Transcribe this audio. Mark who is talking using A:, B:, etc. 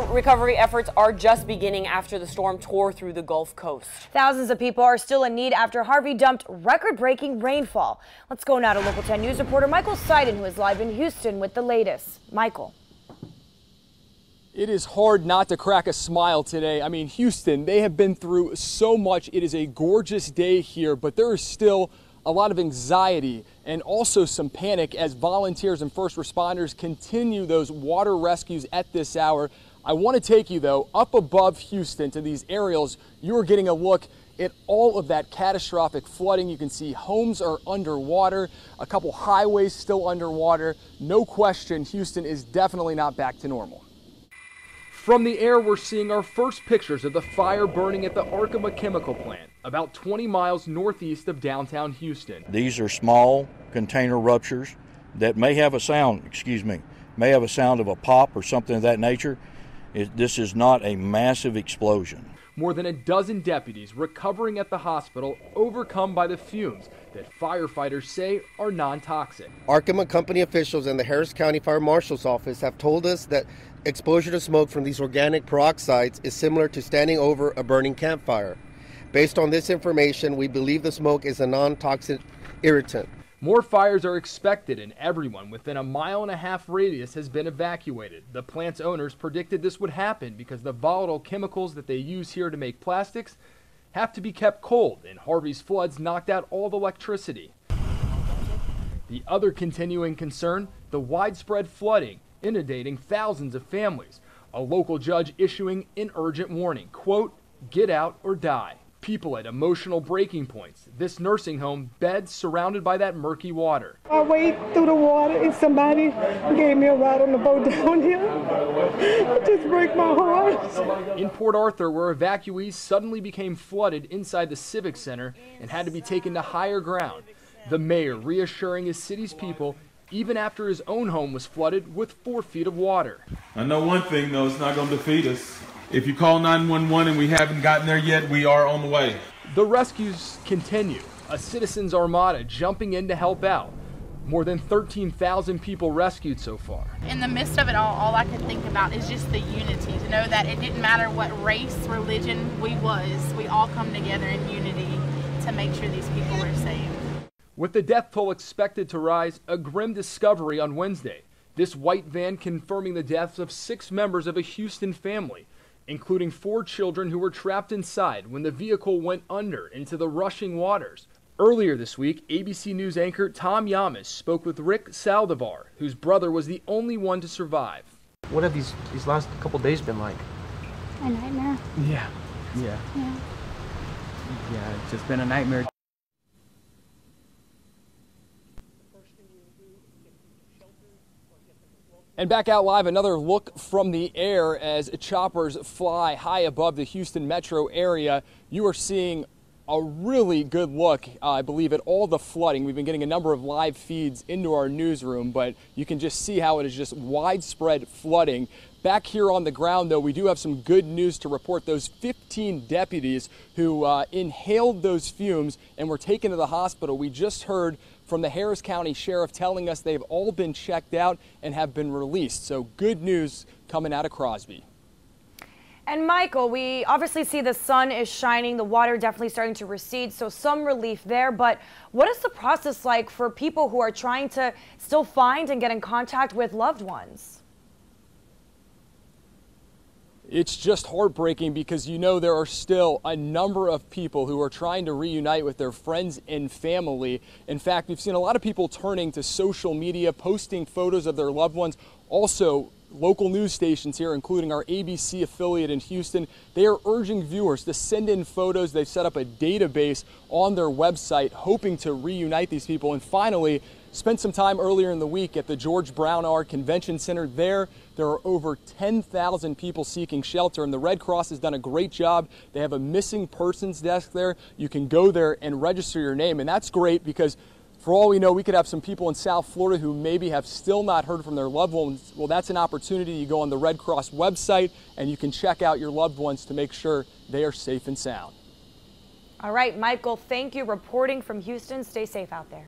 A: Recovery efforts are just beginning after the storm tore through the Gulf Coast.
B: Thousands of people are still in need after Harvey dumped record-breaking rainfall. Let's go now to Local 10 News reporter Michael Seiden, who is live in Houston with the latest. Michael.
C: It is hard not to crack a smile today. I mean, Houston, they have been through so much. It is a gorgeous day here, but there is still a lot of anxiety and also some panic as volunteers and first responders continue those water rescues at this hour. I want to take you, though, up above Houston to these aerials. You are getting a look at all of that catastrophic flooding. You can see homes are underwater, a couple highways still underwater. No question, Houston is definitely not back to normal. From the air, we're seeing our first pictures of the fire burning at the Arkema chemical plant, about 20 miles northeast of downtown Houston.
D: These are small container ruptures that may have a sound, may have a sound of a pop or something of that nature. This is not a massive explosion.
C: More than a dozen deputies recovering at the hospital, overcome by the fumes that firefighters say are non-toxic.
E: Arkema company officials and the Harris County Fire Marshal's office have told us that exposure to smoke from these organic peroxides is similar to standing over a burning campfire. Based on this information, we believe the smoke is a non-toxic irritant.
C: More fires are expected, and everyone within a 1.5-mile radius has been evacuated. The plant's owners predicted this would happen because the volatile chemicals that they use here to make plastics have to be kept cold, and Harvey's floods knocked out all the electricity. The other continuing concern, the widespread flooding, inundating thousands of families. A local judge issuing an urgent warning, quote, "Get out or die." People at emotional breaking points. This nursing home, beds surrounded by that murky water.
F: I waded through the water and somebody gave me a ride on the boat down here. It just broke my heart.
C: In Port Arthur, where evacuees suddenly became flooded inside the Civic Center and had to be taken to higher ground. The mayor reassuring his city's people even after his own home was flooded with 4 feet of water.
G: I know one thing, though, it's not going to defeat us. If you call 911 and we haven't gotten there yet, we are on the way.
C: The rescues continue. A citizens armada jumping in to help out. More than 13,000 people rescued so far.
H: In the midst of it all I could think about is just the unity, to know that it didn't matter what race, religion we all come together in unity to make sure these people are saved.
C: With the death toll expected to rise, a grim discovery on Wednesday. This white van confirming the deaths of 6 members of a Houston family, including 4 children who were trapped inside when the vehicle went under into the rushing waters. Earlier this week, ABC News anchor Tom Yamas spoke with Rick Saldivar, whose brother was the only one to survive.
I: What have these last couple days been like?
J: A nightmare.
I: Yeah, it's just been a nightmare.
C: And back out live, another look from the air as choppers fly high above the Houston metro area. You are seeing a really good look, I believe, at all the flooding. We've been getting a number of live feeds into our newsroom, but you can just see how it is just widespread flooding. Back here on the ground, though, we do have some good news to report. Those 15 deputies who inhaled those fumes and were taken to the hospital, we just heard from the Harris County Sheriff telling us they've all been checked out and have been released. So good news coming out of Crosby.
B: And Michael, we obviously see the sun is shining, the water definitely starting to recede, so some relief there. But what is the process like for people who are trying to still find and get in contact with loved ones?
C: It's just heartbreaking because you know there are still a number of people who are trying to reunite with their friends and family. In fact, we've seen a lot of people turning to social media, posting photos of their loved ones. Also, local news stations here, including our ABC affiliate in Houston, they are urging viewers to send in photos. They've set up a database on their website hoping to reunite these people. And finally, spent some time earlier in the week at the George Brown R Convention Center. There are over 10,000 people seeking shelter, and the Red Cross has done a great job. They have a missing persons desk there. You can go there and register your name, and that's great because for all we know, we could have some people in South Florida who maybe have still not heard from their loved ones. Well, that's an opportunity. You go on the Red Cross website and you can check out your loved ones to make sure they are safe and sound.
B: All right, Michael, thank you. Reporting from Houston. Stay safe out there.